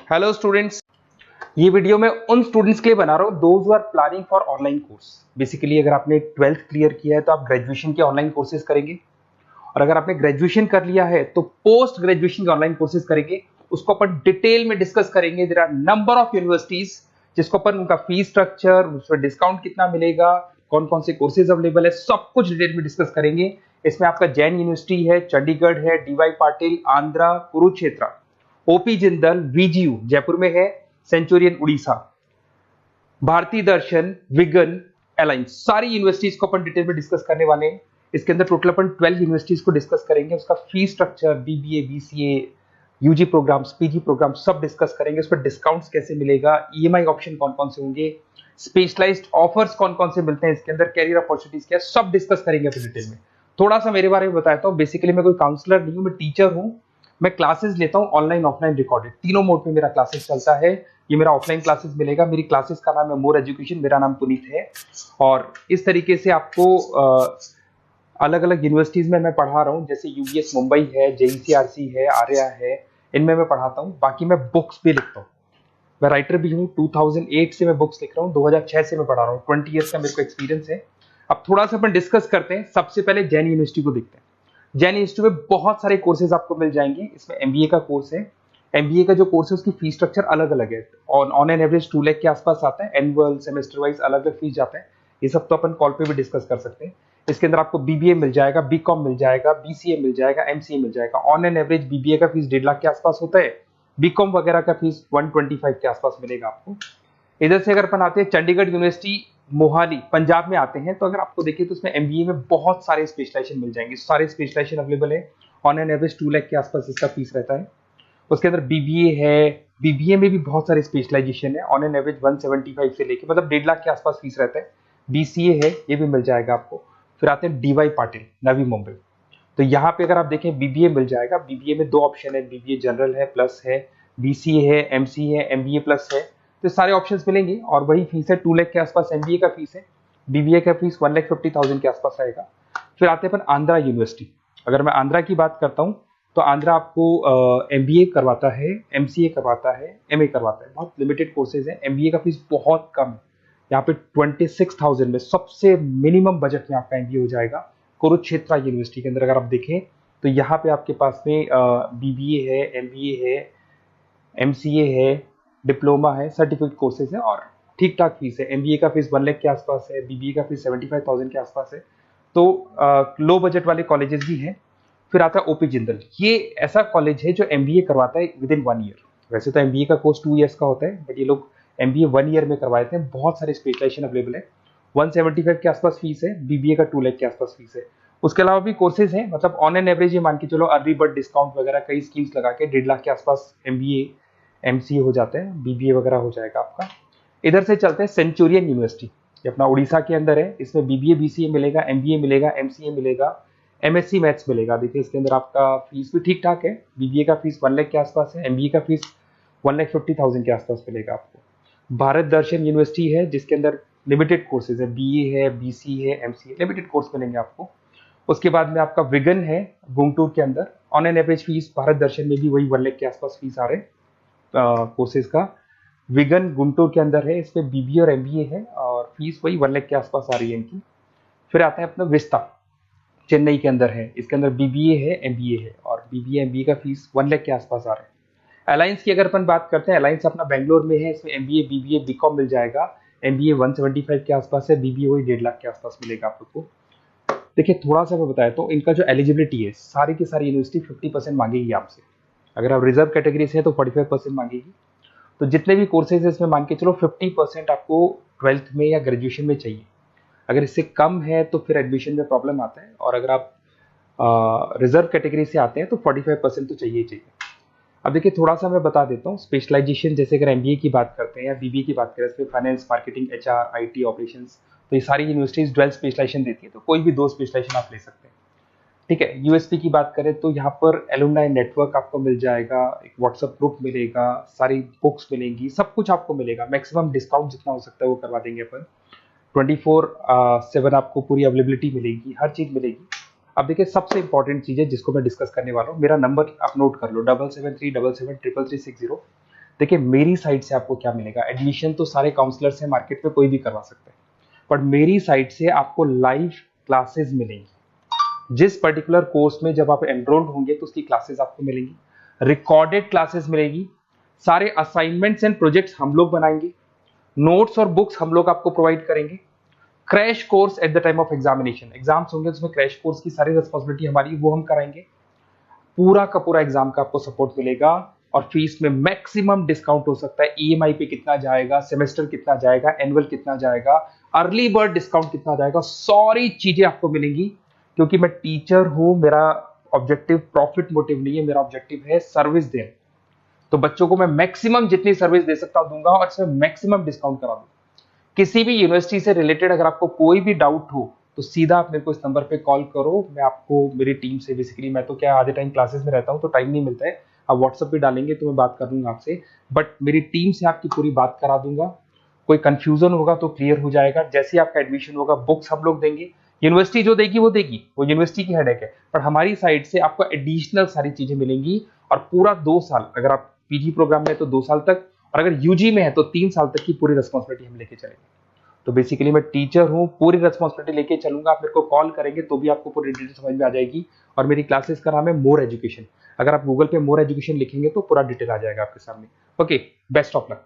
Hello students, ये video मैं उन स्टूडेंट्स के लिए बना रहा हूँ those who are planning for online course. Basically अगर आपने 12th क्लियर किया है तो आप ग्रेजुएशन के ऑनलाइन कोर्सेज करेंगे, और अगर आपने ग्रेजुएशन कर लिया है तो पोस्ट ग्रेजुएशन के ऑनलाइन कोर्सेज करेंगे। उसको अपन डिटेल में डिस्कस करेंगे। There are number of universities जिसको अपन उनका फीस स्ट्रक्चर, उसमें डिस्काउंट कितना मिलेगा, कौन कौन से कोर्सेज अवेलेबल है, सब कुछ डिटेल में डिस्कस करेंगे। इसमें आपका जैन यूनिवर्सिटी है, चंडीगढ़ है, डीवाई पाटिल, आंध्रा, कुरुक्षेत्र, ओपी जिंदल, वीजीयू जयपुर में है, सेंचुरियन उड़ीसा, भारतीय दर्शन, विगन, अलायंस, सारी यूनिवर्सिटीज को अपन डिटेल में डिस्कस करने वाले हैं। इसके अंदर टोटल अपन 12 यूनिवर्सिटीज को डिस्कस करेंगे। उसका fees structure, BBA, BCA, UG programs, PG program सब डिस्कस करेंगे। उस पर डिस्काउंट्स कैसे मिलेगा, ईएमआई ऑप्शन कौन कौन से होंगे, स्पेशलाइज्ड ऑफर्स कौन कौन से मिलते हैं, इसके अंदर कैरियर अपॉर्चुनिटीज क्या, सब डिस्कस करेंगे अपन डिटेल में। थोड़ा सा मेरे बारे में बताता हूँ। बेसिकली मैं कोई काउंसलर नहीं हूँ, मैं टीचर हूँ। मैं क्लासेस लेता हूँ ऑनलाइन, ऑफलाइन, रिकॉर्डेड, तीनों मोड में मेरा क्लासेस चलता है। ये मेरा ऑफलाइन क्लासेस मिलेगा। मेरी क्लासेस का नाम है मोर एजुकेशन, मेरा नाम पुनीत है। और इस तरीके से आपको अलग अलग यूनिवर्सिटीज में मैं पढ़ा रहा हूँ, जैसे यूबीएस मुंबई है, जेईसीआरसी है, आर्या है, इनमें मैं पढ़ाता हूँ। बाकी मैं बुक्स भी लिखता हूँ, मैं राइटर भी हूँ। 2008 से मैं बुक्स लिख रहा हूँ, 2006 से मैं पढ़ा रहा हूँ, 20 ईयर्स का मेरे को एक्सपीरियंस है। अब थोड़ा सा अपन डिस्कस करते हैं। सबसे पहले जैन यूनिवर्सिटी को देखते हैं। जैन यूनिवर्सिटी में बहुत सारे कोर्सेज आपको मिल जाएंगे। इसमें एमबीए का कोर्स है। एमबीए का जो कोर्स है उसकी फीस स्ट्रक्चर अलग अलग है। ऑन एन एवरेज 2 लाख के आसपास आता है। एनुअल, सेमेस्टर वाइज अलग अलग फीस जाता है। ये सब तो अपन कॉल पे भी डिस्कस कर सकते हैं। इसके अंदर आपको बीबीए मिल जाएगा, बीकॉम मिल जाएगा, बीसीए मिल जाएगा, एमसीए मिल जाएगा। ऑन एन एवरेज बीबीए का फीस 1.5 लाख के आसपास होता है। बीकॉम वगैरह का फीस 125 के आसपास मिलेगा आपको। इधर से अगर अपन आते हैं चंडीगढ़ यूनिवर्सिटी, मोहाली, पंजाब में आते हैं, तो अगर आपको देखिए तो उसमें एमबीए में बहुत सारे स्पेशलाइजेशन मिल जाएंगे। सारे स्पेशलाइजेशन अवेलेबल है। ऑन एन एवरेज 2 लाख के आसपास इसका फीस रहता है। उसके अंदर बीबीए है, बीबीए में भी बहुत सारे स्पेशलाइजेशन है। ऑन एन एवरेज 175 से लेके मतलब 1.5 लाख के आसपास फीस रहता है। बीसीए है, ये भी मिल जाएगा आपको। फिर आते हैं डीवाई पाटिल, नवी मुंबई। तो यहाँ पे अगर आप देखें बीबीए मिल जाएगा। बीबीए में 2 ऑप्शन है, बीबीए जनरल है, प्लस है, बीसीए है, एमसीए है, एमबीए प्लस है। तो सारे ऑप्शंस मिलेंगे और वही फीस है। 2 लाख के आसपास एमबीए का फीस है। बीबीए का फीस 1,50,000 के आसपास आएगा। फिर आते हैं अपन आंध्रा यूनिवर्सिटी। अगर मैं आंध्रा की बात करता हूँ तो आंध्रा आपको एमबीए करवाता है, एमसीए करवाता है, एमए करवाता है। बहुत लिमिटेड कोर्सेज है। एमबीए का फीस बहुत कम है। यहाँ पे 26,000 में सबसे मिनिमम बजट में आपका एमबीए हो जाएगा। कुरुक्षेत्र यूनिवर्सिटी के अंदर अगर आप देखें तो यहाँ पे आपके पास में बीबीए है, एमबीए है, एमसीए है, डिप्लोमा है, सर्टिफिकेट कोर्सेज है और ठीक ठाक फीस है। एमबीए का फीस 1 लाख के आसपास है, बीबीए का फीस 75,000 के आसपास है। तो लो बजट वाले कॉलेजेस भी हैं। फिर आता है ओपी जिंदल। ये ऐसा कॉलेज है जो एमबीए करवाता है विद इन 1 ईयर। वैसे तो एमबीए का कोर्स 2 ईयर्स का होता है, बट ये लोग एमबीए 1 ईयर में करवाते हैं। बहुत सारे स्पेशलाइजेशन अवेलेबल है। 175 के आसपास फीस है। बीबीए का 2 लाख के आसपास फीस है। उसके अलावा भी कोर्सेज हैं, मतलब ऑन एन एवरेज ये मान के चलो अर्ली बर्ड डिस्काउंट वगैरह कई स्कीम्स लगा के 1.5 लाख के आसपास एमबीए, एमसीए हो जाते हैं, बीबीए वगैरह हो जाएगा आपका। इधर से चलते हैं सेंचुरियन यूनिवर्सिटी, ये अपना उड़ीसा के अंदर है। इसमें बीबीए, बीसीए मिलेगा, एमबीए मिलेगा, एमसीए मिलेगा, एमएससी मैथ्स मिलेगा। देखिए इसके अंदर आपका फीस भी ठीक ठाक है। बीबीए का फीस 1 लाख के आसपास है, एमबीए का फीस 1,50,000 के आसपास मिलेगा आपको। भारत दर्शन यूनिवर्सिटी है जिसके अंदर लिमिटेड कोर्सेज है, बीए है, बीसी है, एमसीए, लिमिटेड कोर्स मिलेंगे आपको। उसके बाद में आपका विगन है गुंटूर के अंदर। On an average fees Bharat Darshan में भी वही 1 लाख के आसपास फीस आ रहे कोर्सेज का। विगन गुंटूर के अंदर है, इसमें बीबीए और एमबीए है और फीस वही 1 लाख के आसपास आ रही है इनकी। फिर आता है अपना विस्ता, चेन्नई के अंदर है। इसके अंदर बीबीए है, एमबीए है और बीबीए एमबीए का फीस 1 लाख के आसपास आ रहा है। अलायंस की अगर अपन बात करते हैं, अलायंस अपना बेंगलोर में है। इसमें एमबीए, बीबीए, बीकॉम मिल जाएगा। एमबीए 175 के आसपास है, बीबीए वही 1.5 लाख के आसपास मिलेगा आप लोग को। देखिए थोड़ा सा मैं बताया तो इनका जो एलिजिबिलिटी है, सारी की सारी यूनिवर्सिटी 50% मांगेगी आपसे। अगर आप रिजर्व कैटेगरी से हैं तो 45% मांगेगी। तो जितने भी कोर्सेज है इसमें मान के चलो 50% आपको 12th में या ग्रेजुएशन में चाहिए। अगर इससे कम है तो फिर एडमिशन में प्रॉब्लम आता है, और अगर आप रिजर्व कैटेगरी से आते हैं तो 45% तो चाहिए ही चाहिए। अब देखिए थोड़ा सा मैं बता देता हूँ स्पेशलाइजेशन। जैसे अगर एमबीए की बात करते हैं या बीबीए की बात करें, इसमें finance, marketing, HR, IT, operations, तो ये सारी यूनिवर्सिटीज 12 स्पेशलाइजेशन देती है। तो कोई भी 2 स्पेशलाइजेशन आप ले सकते हैं, ठीक है। यूएसपी की बात करें तो यहाँ पर एलुमनाई नेटवर्क आपको मिल जाएगा, एक व्हाट्सएप ग्रुप मिलेगा, सारी बुक्स मिलेंगी, सब कुछ आपको मिलेगा। मैक्सिमम डिस्काउंट जितना हो सकता है वो करवा देंगे अपन। 24/7 आपको पूरी अवेलेबिलिटी मिलेगी, हर चीज मिलेगी। अब देखिए सबसे इंपॉर्टेंट चीज है जिसको मैं डिस्कस करने वाला हूँ। मेरा नंबर आप नोट कर लो, 7737773360। देखिए मेरी साइड से आपको क्या मिलेगा, एडमिशन तो सारे काउंसलर्स हैं मार्केट में, कोई भी करवा सकता है, बट मेरी साइड से आपको लाइव क्लासेस मिलेंगी। जिस पर्टिकुलर कोर्स में जब आप एनरोल्ड होंगे तो उसकी क्लासेस आपको मिलेंगी, रिकॉर्डेड क्लासेस मिलेगी, सारे असाइनमेंट्स एंड प्रोजेक्ट्स हम लोग बनाएंगे, नोट्स और बुक्स हम लोग आपको प्रोवाइड करेंगे, crash course at the time of examination, exams होंगे उसमें क्रैश कोर्स की सारी रिस्पॉन्सिबिलिटी हमारी, वो हम कराएंगे, पूरा का पूरा एग्जाम का आपको सपोर्ट मिलेगा, और फीस में मैक्सिमम डिस्काउंट हो सकता है, ईएमआई पे कितना जाएगा, सेमेस्टर कितना जाएगा, एनुअल कितना जाएगा, अर्ली बर्ड डिस्काउंट कितना जाएगा, सारी चीजें आपको मिलेंगी। क्योंकि मैं टीचर हूं, मेरा ऑब्जेक्टिव प्रॉफिट मोटिव नहीं है, मेरा ऑब्जेक्टिव है सर्विस देना। तो बच्चों को मैं मैक्सिमम जितनी सर्विस दे सकता हूं दूंगा, और इसमें मैक्सिमम डिस्काउंट करा दूंगा। किसी भी यूनिवर्सिटी से रिलेटेड अगर आपको कोई भी डाउट हो तो सीधा आप मेरे को इस नंबर पे कॉल करो, मैं आपको मेरी टीम से, बेसिकली मैं तो क्या आधे टाइम क्लासेस में रहता हूँ तो टाइम नहीं मिलता है, आप व्हाट्सएप पे डालेंगे तो मैं बात कर लूंगा आपसे, बट मेरी टीम से आपकी पूरी बात करा दूंगा। कोई कंफ्यूजन होगा तो क्लियर हो जाएगा। जैसे ही आपका एडमिशन होगा बुक्स हम लोग देंगे, यूनिवर्सिटी जो देगी वो देगी, वो यूनिवर्सिटी की हेडेक है, पर हमारी साइड से आपको एडिशनल सारी चीजें मिलेंगी। और पूरा 2 साल, अगर आप पीजी प्रोग्राम में तो 2 साल तक, और अगर यूजी में है तो 3 साल तक की पूरी रिस्पॉन्सिबिलिटी हम लेके चलेंगे। तो बेसिकली मैं टीचर हूँ, पूरी रिस्पॉन्सिबिलिटी लेके चलूंगा, आप मेरे को कॉल करेंगे तो भी आपको पूरी डिटेल समझ में आ जाएगी। और मेरी क्लासेस का नाम है मोर एजुकेशन, अगर आप गूगल पे मोर एजुकेशन लिखेंगे तो पूरा डिटेल आ जाएगा आपके सामने। Okay, best of luck.